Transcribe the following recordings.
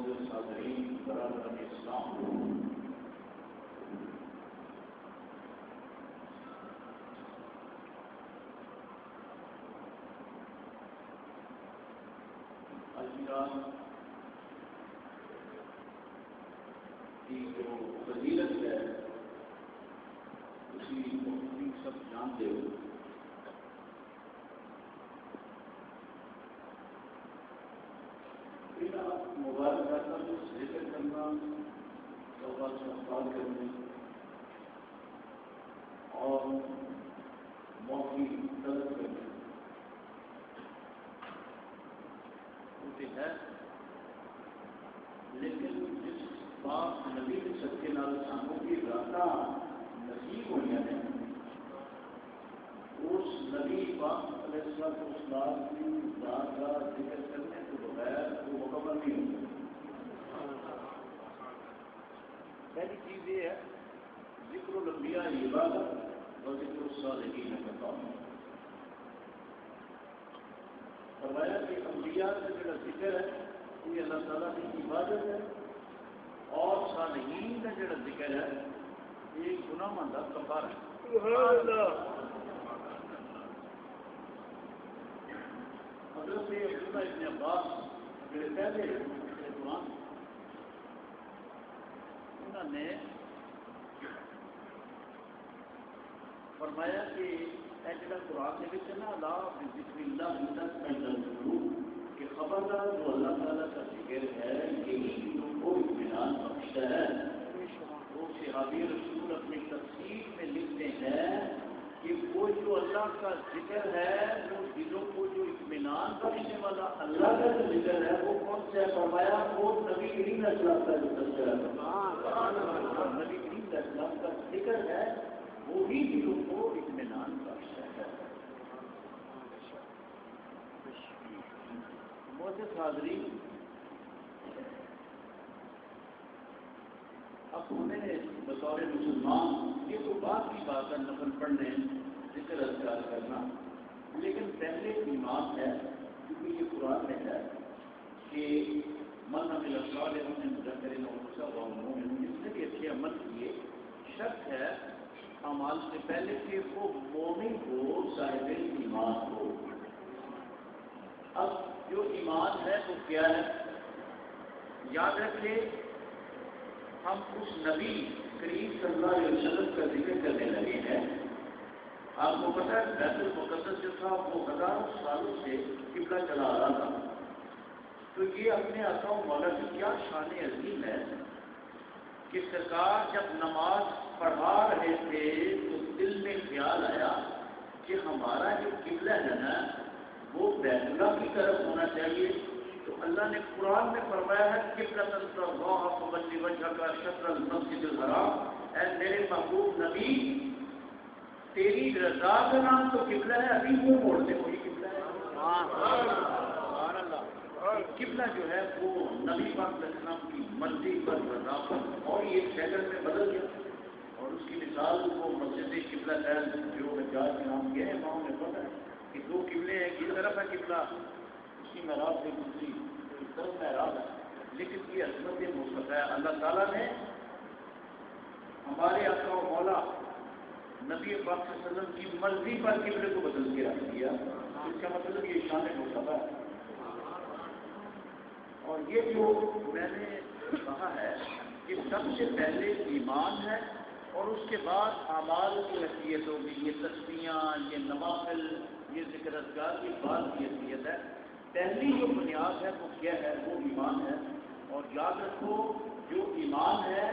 معزز حاضرین برادران اسلام، اللہ کی جو فضیلت ہے اسی مختلف سب جانتے ہو. مبارک کرنا جو ذکر کرنا توبہ استغفار کرنے اور معافی طلب کرنے ہوتے ہیں، لیکن جس پاک نبی کے صدقے نال سانوں کی راتاں نصیب ہوئی ہیں اس نبی پاک علیہ السلام کی ذات کا ذکر کرنے کے بغیر وہ مکمل نہیں ہوتا. پہلی چیز یہ ہے ذکر الانبیاء عبادت اور ذکر الصالحین کا. فرمایا کہ انبیاء کا جو ذکر ہے یہ اللہ تعالیٰ کی عبادت ہے اور صالحین کا جو ذکر ہے یہ گناہ ماندہ کفارہ ہے. حضرت عبداللہ ابن عباس جو پہلے قرآن انہوں نے فرمایا کہ ایجا قرآن کے نا لا ذکر اللہ کہ خبردار جو اللہ تعالیٰ کا ذکر ہے یہی دلوں کو اطمینان بخشتا ہے. وہ صحابی رسول اپنی تفسیر میں لکھتے ہیں کہ وہ جو اللہ کا ذکر ہے وہ دلوں کو جو اطمینان بخشنے والا اللہ کا جو ذکر ہے وہ کون سا ہے؟ فرمایا وہ نبی کریم علیہ السلام کا جو تذکرہ ہے، نبی کریم علیہ السلام کا ذکر ہے وہی دلوں کو اطمینان بخشتا ہے. معزز حاضرین، اب ہمیں بطور مسلمان یہ تو بات کی بات ہے نفل پڑھنے ذکر اذکار کرنا، لیکن پہلے ایمان ہے کیونکہ یہ قرآن میں ہے کہ من عمل صالحا من ذکر او انثى وهو مؤمن، جس نے بھی اچھے عمل کیے شرط ہے اعمال سے پہلے کہ وہ مومن ہو، صاحب ایمان ہو. اب جو ایمان ہے وہ کیا ہے؟ یاد رکھیں ہم اس نبی کریم صلی اللہ علیہ وسلم کا ذکر کرنے لگے ہیں. آپ کو پتہ ہے بیت المقدس جو تھا وہ ہزاروں سالوں سے قبلہ چلا آ رہا تھا. تو یہ اپنے آقا و مولا کی کیا شان عظیم ہے کہ سرکار جب نماز پڑھا رہے تھے تو دل میں خیال آیا کہ ہمارا جو قبلہ ہے نا وہ بیت اللہ کی طرف ہونا چاہیے. تو اللہ نے قرآن میں فرمایا ہے قبلۃ اللہ فولی وجہک شطر المسجد الحرام، اے میرے محبوب نبی تیری رضا کا نام تو قبلہ ہے، ابھی وہ موڑتے وہی قبلہ ہے. سبحان اللہ. قبلہ جو ہے وہ نبی پاک علیہ السلام کی مرضی پر رضا پر، اور یہ شہر میں بدل گیا. اور اس کی مثال وہ مسجد قبلہ ہے جو حجاج کے نام کے ہیں وہاں میں پتہ ہے کہ دو قبلے ہیں، ایک طرف ہے قبلہ اسی محراب سے دوسری طرف محراب ہے، لیکن یہ عظمت مصطفیٰ ہے. اللہ تعالیٰ نے ہمارے آقا و مولا نبی پاک صلی اللہ علیہ وسلم کی مرضی پر قبلے کو بدل کے رکھ دیا. اس کا مطلب یہ شان مصطفیٰ ہے. اور یہ جو میں نے کہا ہے کہ سب سے پہلے ایمان ہے اور اس کے بعد اعمال کی حیثیت ہوگی. یہ تسبیحاں، یہ نوافل، یہ ذکر اذکار کی بات کی حیثیت ہے. پہلی جو بنیاد ہے وہ کیا ہے؟ وہ ایمان ہے. اور یاد رکھو جو ایمان ہے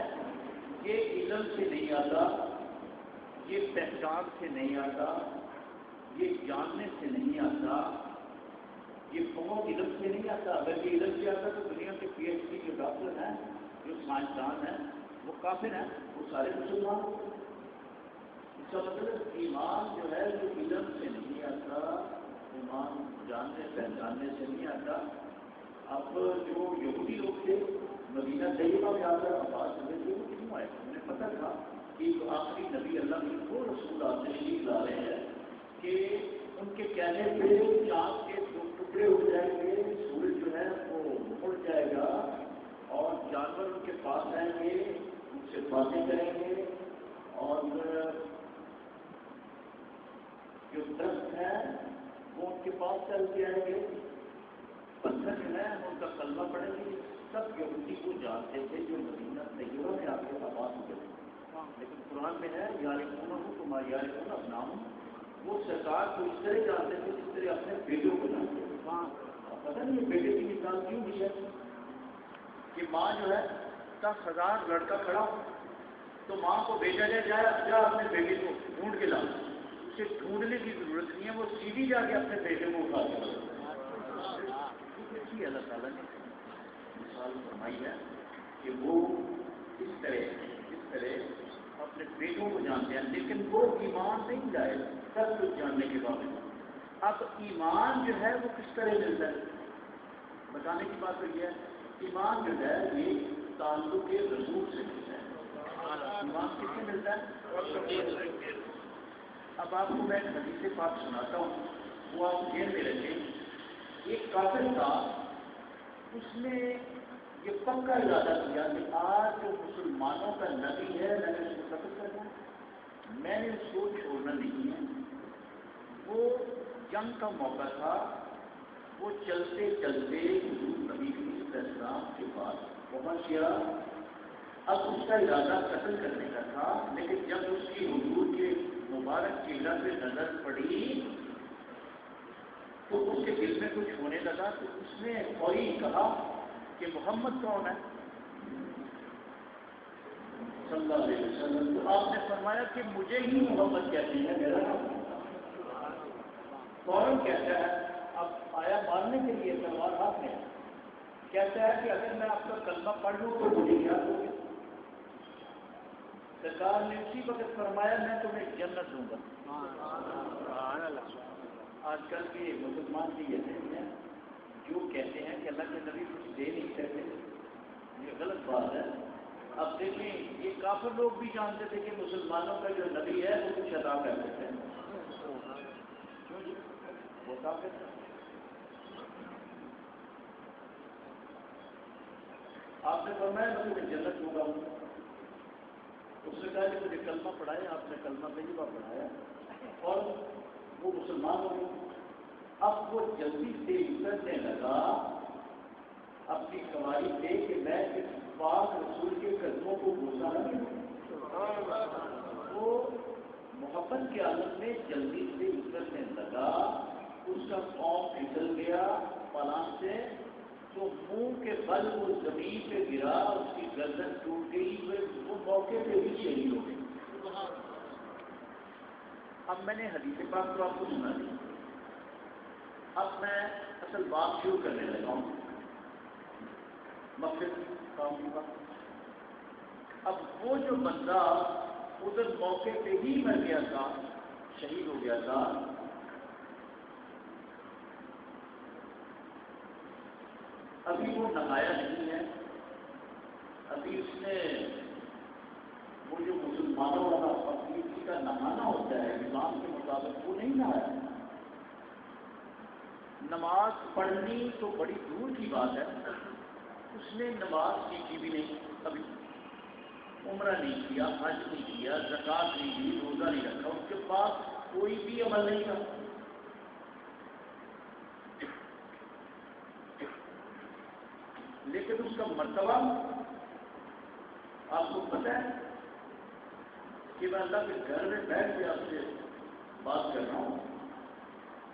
یہ علم سے نہیں آتا، یہ پہچان سے نہیں آتا، یہ جاننے سے نہیں آتا، یہ بہت علم سے نہیں آتا. اگر یہ علم سے آتا تو دنیا کے پی ایچ ڈی جو ڈاکٹر ہیں، جو سائنسدان ہیں، وہ کافر ہیں، وہ سارے مسلمان ہوتے ہیں. اس کا مطلب ایمان جو ہے وہ علم سے نہیں آتا، ایمان جاننے پہچاننے سے نہیں آتا. اب جو یہودی لوگ تھے مدینہ طیبہ میں آ کر آواز ہوئے تھے وہ کیوں آئے؟ انہیں پتہ تھا کہ جو آخری نبی اللہ کے وہ رسول آپ تشریف لا رہے ہیں کہ ان کے کہنے پہ چاند کے دو ٹکڑے ہو جائیں گے، سورج جو ہے وہ مڑ جائے گا اور جانور ان کے پاس آئیں گے، ان سے باتیں کریں گے، اور جو درخت ہیں وہ ان کے پاس چل کے آئیں گے، پتھر جو ہے ان کا کلمہ پڑھیں گے. سب یہودی کو جانتے تھے جو مدینہ طیبہ میں آپ کے آباد ہوئے تھے. لیکن قرآن میں ہے یارفون ہوں تمہارا یارفون اپنا ہوں، وہ سرکار کو اس طرح جانتے تھے جس طرح اپنے بیٹوں کو جانتے تھے. پتہ نہیں یہ بیٹے کی مثال کیوں بھی ہے کہ ماں جو ہے 10,000 لڑکا کھڑا تو ماں کو بیٹا جا اپنے بیٹے کو ڈھونڈ کے لا. اسے ڈھونڈنے کی ضرورت نہیں ہے، وہ سیدھی جا کے اپنے بیٹے کو اٹھا کے اللہ تعالیٰ نے مثال فرمائی ہے کہ وہ اس طرح اپنے بیٹوں کو جانتے ہیں، لیکن وہ ایمان نہیں لائے سب کچھ جاننے کے باوجود. اب ایمان جو ہے وہ کس طرح ملتا ہے؟ بتانے کی بات تو یہ ہے، ایمان جو ہے یہ تعلق رسول سے ملتا ہے. ایمان کس سے ملتا ہے؟ اب آپ کو میں حدیث پاک سناتا ہوں، وہ آپ ذہن میں رکھیں. ایک کافر تھا، اس نے یہ پکا ارادہ کیا کہ آج جو مسلمانوں کا نبی ہے میں نے اس کو قتل کرنا ہے، میں نے اس کو چھوڑنا نہیں ہے. وہ جنگ کا موقع تھا، وہ چلتے چلتے حضور نبی علیہ السلام کے پاس پہنچ گیا. اب اس کا ارادہ قتل کرنے کا تھا، لیکن جب اس کی حضور کے مبارک چہرہ پہ نظر پڑی تو اس کے دل میں کچھ ہونے لگا. تو اس نے فوری کہا کہ محمد کون ہے صلی اللہ علیہ وسلم. تو آپ نے فرمایا کہ مجھے ہی محمد کہتے ہیں، میرا نام. فوراً کہتا ہے، اب آیا مارنے کے لیے تلوار ہاتھ میں، کہتا ہے کہ اگر میں آپ کا کلمہ پڑھ لوں تو مجھے کیا دو گے؟ سرکار نے اسی وقت فرمایا میں تمہیں جنت دوں گا. آج کل کے مسلمان بھی یہ ہیں جو کہتے ہیں کہ اللہ کے نبی کچھ دے نہیں سکتے، یہ غلط بات ہے. اب دیکھیں یہ کافر لوگ بھی جانتے تھے کہ مسلمانوں کا جو نبی ہے وہ کچھ ادا کر دیتے ہیں. وہ کافر آپ نے فرمایا میں تمہیں جنت دوں گا. اس نے کہا کہ مجھے کلمہ پڑھایا، آپ نے کلمہ طیبہ پڑھایا اور وہ مسلمان ہو گئے. اب وہ جلدی سے اترنے لگا اپنی سواری پہ کہ میں اس پاک رسول کے قدموں کو بوسا نہ دوں. وہ محبت کے عالم میں جلدی سے اترنے لگا، اس کا پاؤں پھسل گیا پلان سے تو منہ کے بل وہ زمین پہ گرا، اس کی گردن ٹوٹ گئی، وہ موقع پہ بھی شہید ہو گئی. اب میں نے حدیث پاک تو آپ کو سنا دی، اب میں اصل بات شروع کرنے لگا ہوں مقصد کام کا. اب وہ جو بندہ ادھر موقع پہ ہی مر گیا تھا، شہید ہو گیا تھا، ابھی وہ نہایا نہیں ہے. ابھی اس نے وہ جو مسلمانوں والا پکیزگی کا نہانا ہوتا ہے اسلام کے مطابق وہ نہیں نہایا. نماز پڑھنی تو بڑی دور کی بات ہے، اس نے نماز سیکھی بھی نہیں، ابھی عمرہ نہیں کیا، حج نہیں کیا، زکات نہیں دی، روزہ نہیں رکھا، اس کے پاس کوئی بھی عمل نہیں تھا. لیکن اس کا مرتبہ آپ کو پتہ ہے کہ میں اللہ کے گھر میں بیٹھ کے آپ سے بات کر رہا ہوں.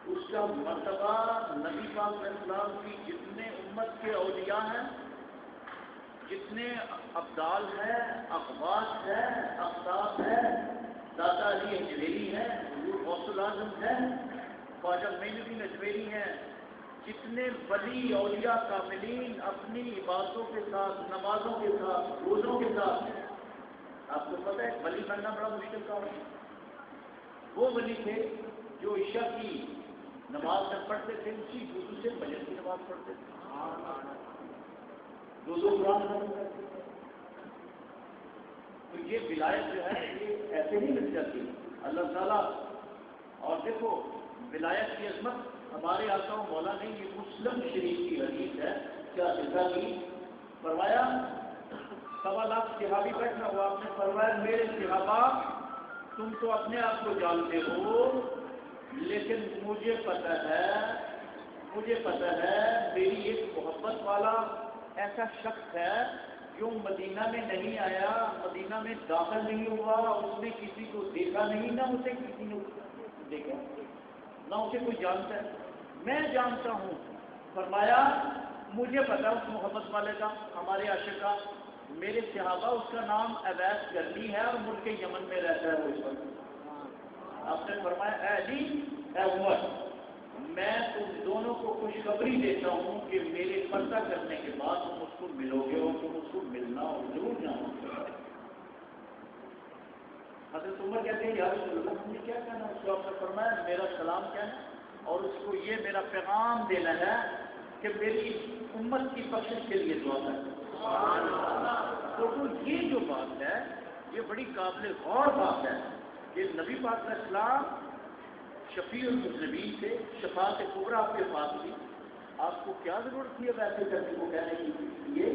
اس کا مرتبہ نبی پاک علیہ السلام کی جتنے امت کے اولیاء ہیں، جتنے ابدال ہیں، اقباس ہیں، اقطاب ہیں، دادا علی اجویری ہیں، حضور غوث الاعظم ہیں، خواجہ معین الدین اجویری ہیں، جتنے ولی اولیاء کاملین اپنی عبادتوں کے ساتھ، نمازوں کے ساتھ، روزوں کے ساتھ. آپ کو پتہ ہے ولی بننا بڑا مشکل کام ہے. وہ ولی تھے جو عشاء کی نماز جب پڑھتے تھے اسی وضو سے فجر کی نماز پڑھتے تھے، دو قرآن ختم کرتے تھے. تو یہ ولایت جو ہے یہ ایسے نہیں مل جاتی اللہ تعالیٰ. اور دیکھو ولایت کی عظمت ہمارے آقا و مولا نے یہ مسلم شریف کی حدیث ہے، کیا سزا کی فرمایا 1.25 لاکھ صحابی بیٹھا ہوا، آپ نے فرمایا میرے صحابہ تم تو اپنے آپ کو جانتے ہو، لیکن مجھے پتہ ہے میری ایک محبت والا ایسا شخص ہے جو مدینہ میں نہیں آیا، مدینہ میں داخل نہیں ہوا، اس نے کسی کو دیکھا نہیں، نہ اسے کسی نے دیکھا، نہ اسے کوئی جانتا ہے، میں جانتا ہوں۔ فرمایا مجھے پتا اس محبت والے کا، ہمارے عاشق کا، میرے صحابہ اس کا نام اویس کرنی ہے اور ملک یمن میں رہتا ہے وہ اس وقت۔ آپ نے فرمایا اے علی اے عمر، میں تم دونوں کو خوشخبری دیتا ہوں کہ میرے پردہ کرنے کے بعد تم اس کو ملو گے اور تم اس کو ملنا اور ضرور جانا۔ حضرت عمر کہتے ہیں یا رسول اللہ ہم نے کیا کہنا؟ اس کو آپ نے فرمایا میرا سلام کہنا اور اس کو یہ میرا پیغام دینا ہے کہ میری امت کی بخشش کے لیے دعا کریں۔ تو یہ جو بات ہے یہ بڑی قابل غور بات ہے کہ نبی پاک علیہ السلام شفیع المذنبین سے، شفاعت کبریٰ آپ کے پاس تھی، آپ کو کیا ضرورت تھی اب ایسے کرنے کو کہنے کی؟ یہ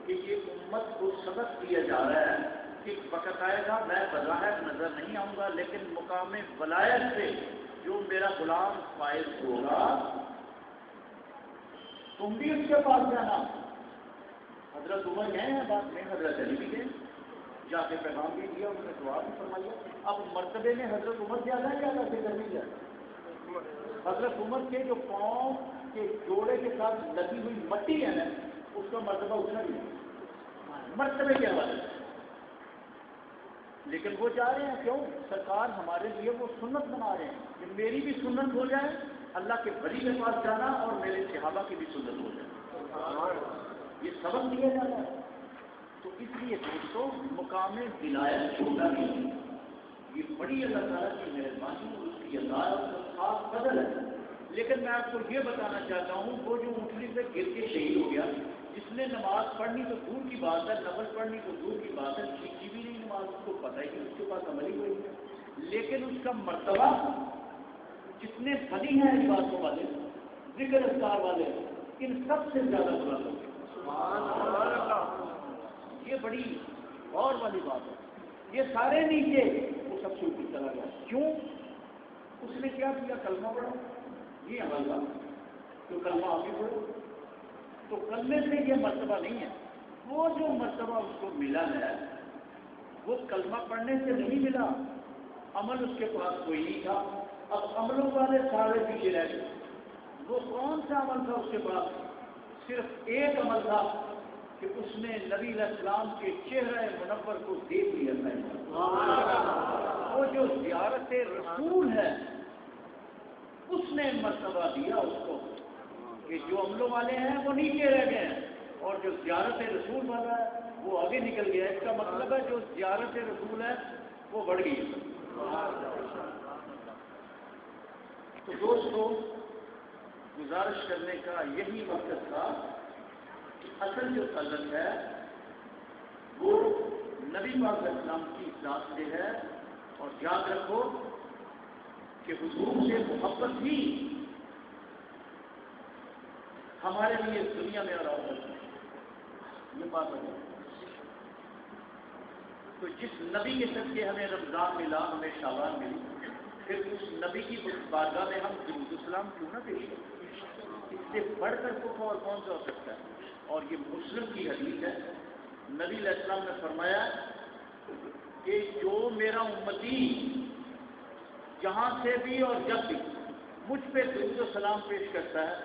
کہ یہ امت کو سبق دیا جا رہا ہے کہ وقت آئے گا میں بظاہر نظر نہیں آؤں گا، لیکن مقام ولایت سے جو میرا غلام فائز ہوگا تم بھی اس کے پاس جانا۔ حضرت عمر گئے ہیں بات میں، حضرت علی بھی گئے، جا کے پیغام بھی دیا، انہوں نے دعا بھی فرمائی۔ اب مرتبے میں حضرت عمر زیادہ ہے کیا کرتے کرنی جائے؟ حضرت عمر کے جو پاؤں کے جوڑے کے ساتھ لگی ہوئی مٹی ہے نا اس کا مرتبہ اتنا بھی ہے مرتبے کے حوالے سے، لیکن وہ جا رہے ہیں کیوں؟ سرکار ہمارے لیے وہ سنت بنا رہے ہیں کہ میری بھی سنت ہو جائے، اللہ کے ولی کے پاس جانا اور میرے صحابہ کی بھی سنت ہو جائے، یہ سبق دیا جاتا ہے۔ تو اس لیے دوستوں مقام ولایت چھوٹا نہیں، یہ بڑی اللہ تعالیٰ کی مہربانی اور اس کی عطا اور اس کا خاص فضل ہے۔ لیکن میں آپ کو یہ بتانا چاہتا ہوں وہ جو اونٹنی سے گر کے شہید ہو گیا، جس نے نماز پڑھنی تو دور کی بات ہے، نفل پڑھنی تو دور کی بات ہے، سیکھی بھی نہیں نماز، اس کو پتہ ہی نہیں، اس کے پاس عمل ہی کوئی نہیں، لیکن اس کا مرتبہ جتنے بنی ہیں ان باتوں والے، ذکر اذکار والے، ان سب سے زیادہ بلند ہو گئے۔ یہ بڑی غور والی بات ہے، یہ سارے نیچے وہ سب سے اوپر چلا گیا، کیوں؟ اس نے کیا کیا؟ کلمہ پڑھا، یہ عمل تھا، تو کلمہ آگے پڑھو، تو کلمے سے یہ مرتبہ نہیں ہے، وہ جو مرتبہ اس کو ملا ہے وہ کلمہ پڑھنے سے نہیں ملا، عمل اس کے پاس کوئی نہیں تھا، اب عملوں والے سارے پیچھے رہ گئے۔ وہ کون سا عمل تھا اس کے پاس؟ صرف ایک عمل تھا کہ اس نے نبی علیہ السلام کے چہرہ منور کو دیکھ لیا تھا، وہ جو زیارت رسول ہے اس نے مرتبہ دیا اس کو کہ جو عملوں والے ہیں وہ نیچے رہ گئے ہیں اور جو زیارت رسول والا ہے وہ آگے نکل گیا۔ اس کا مطلب ہے جو زیارت رسول ہے وہ بڑھ گئی ہے۔ تو دوستو گزارش کرنے کا یہی مقصد تھا کہ اصل جو تعلق ہے وہ نبی پاک علیہ السلام کی ذات سے ہے، اور یاد رکھو کہ حضور سے محبت ہی ہمارے لیے دنیا میں اور آخرت میں یہ بات ہے۔ تو جس نبی کے صدقے ہمیں رمضان ملا، ہمیں شعبان ملی، پھر اس نبی کی بارگاہ میں ہم درود السلام کیوں نہ پیش کریں؟ اس سے بڑھ کر کفر اور کون سا ہو سکتا ہے؟ اور یہ مسلم کی حدیث ہے، نبی علیہ السلام نے فرمایا کہ جو میرا امتی جہاں سے بھی اور جب بھی مجھ پہ درود و سلام پیش کرتا ہے،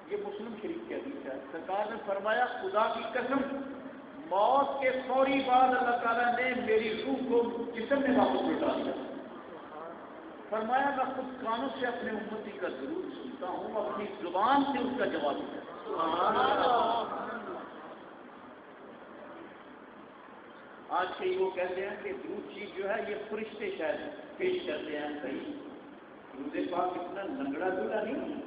یہ مسلم شریف کی حدیث ہے، سرکار نے فرمایا خدا کی قسم موت کے فوری بعد اللہ تعالیٰ نے میری روح کو جسم میں واپس لوٹا دیا۔ فرمایا میں خود کانوں سے اپنے امتی کا درود سنتا ہوں، اپنی زبان سے اس کا جواب دیتا ہوں۔ آج کے وہ کہتے ہیں کہ درود شریف جو ہے یہ فرشتے شاید پیش کرتے ہیں، صحیح درود پاک اتنا لنگڑا دھڑا نہیں،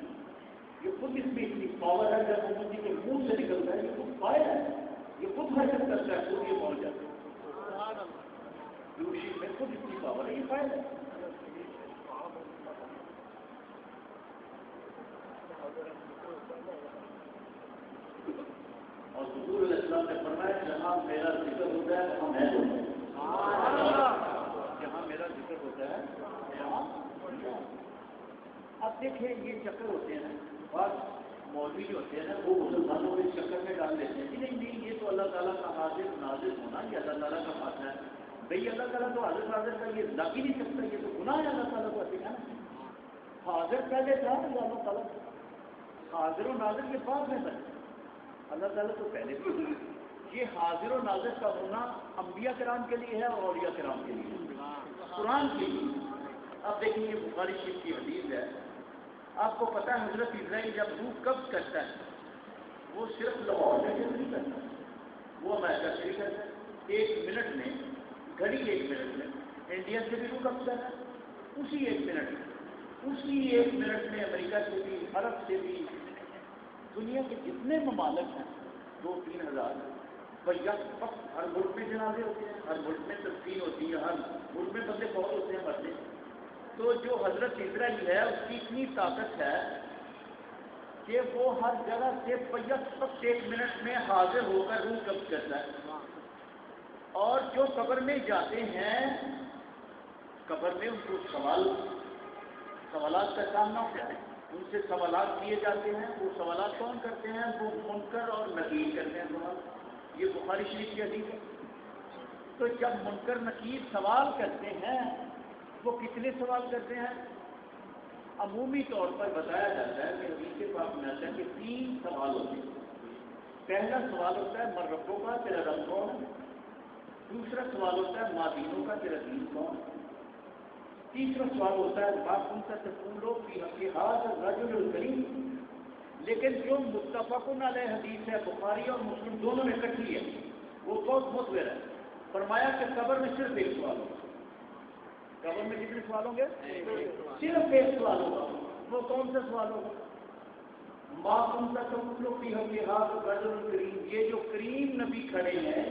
یہ خود اس میں اتنی پاور ہے، جب امتی کے منہ سے نکلتا ہے یہ خود فائل ہے، یہ خود حرکت کرتا ہے، خود یہ پہنچ جاتا ہے، درود شریف میں خود اتنی پاور ہے، یہ فائل ہے۔ اور حضور علیہ السلام ہوتا ہے وہاں میں ہوتا ہے، جہاں میرا ذکر ہوتا ہے وہاں۔ اب دیکھیں یہ چکر ہوتے ہیں نا، بس مولوی جو ہوتے ہیں نا وہ مسلمانوں کے چکر میں ڈال دیتے ہیں کہ نہیں نہیں یہ تو اللہ تعالیٰ کا حاضر نازل ہونا، یہ اللہ تعالیٰ کا بات ہے بھائی، اللہ تعالیٰ تو حاضر نازل کا یہ لگ ہی نہیں سکتا، یہ تو گناہ ہے اللہ تعالیٰ کو ہے نا۔ حاضر پہلے تھا اللہ تعالیٰ، حاضر و ناظر کے بعد میں تھا، اللہ تعالیٰ تو پہلے بھی۔ یہ حاضر و ناظر کا ہونا انبیاء کرام کے لیے ہے اور اولیاء کرام کے لیے، قرآن کے لیے۔ اب دیکھیں یہ بخاری شریف کی حدیث ہے، آپ کو پتہ ہے حضرت اسرائیل جب روح قبض کرتا ہے وہ صرف لاہور میں نہیں کرتا، وہ امریکہ سے بھی کرتا ہے، 1 منٹ میں، گھڑی 1 منٹ میں انڈیا سے بھی روح قبض کرتا ہے، اسی 1 منٹ میں، اسی 1 منٹ میں امریکہ سے بھی، عرب سے بھی، دنیا کے جتنے ممالک ہیں 2-3 ہزار وقت ہر ملک میں جنازے ہوتے ہیں، ہر ملک میں تدفین ہوتی ہے، ہر ملک میں بندے فوت ہوتے ہیں مرنے۔ تو جو حضرت اسرائیل ہے اس کی اتنی طاقت ہے کہ وہ ہر جگہ سے 1 منٹ میں حاضر ہو کر روح قبض کرتا ہے۔ اور جو قبر میں جاتے ہیں، قبر میں ان کو سوالات کا سامنا ہوتا ہے، ان سے سوالات کیے جاتے ہیں۔ وہ سوالات کون کرتے ہیں؟ وہ منکر اور نکیر کرتے ہیں سوال، یہ بخاری شریف کی حدیث ہے۔ تو جب منکر نکیر سوال کرتے ہیں، وہ کتنے سوال کرتے ہیں؟ عمومی طور پر بتایا جاتا ہے کہ حدیث پاک میں آتا ہے کہ 3 سوال ہوتے ہیں۔ پہلا سوال ہوتا ہے من ربوں کا، تیرا رب کون ہے؟ دوسرا سوال ہوتا ہے ما دینوں کا، تیرا دین کون؟ تیسرا سوال ہوتا ہے ما کنت تقول فی حق ھذا الرجل الکریم۔ لیکن جو متفق علیہ حدیث ہے، بخاری اور مسلم دونوں میں اکٹھی ہے، وہ بہت متبر ہے۔ فرمایا کہ قبر میں صرف 1 سوال ہوگا۔ قبر میں کتنے سوال ہوں گے؟ صرف 1 سوال ہوگا۔ وہ کون سا سوال ہوگا؟ ما کنت تقول فی حق ھذا الرجل الکریم۔ یہ جو کریم نبی کھڑے ہیں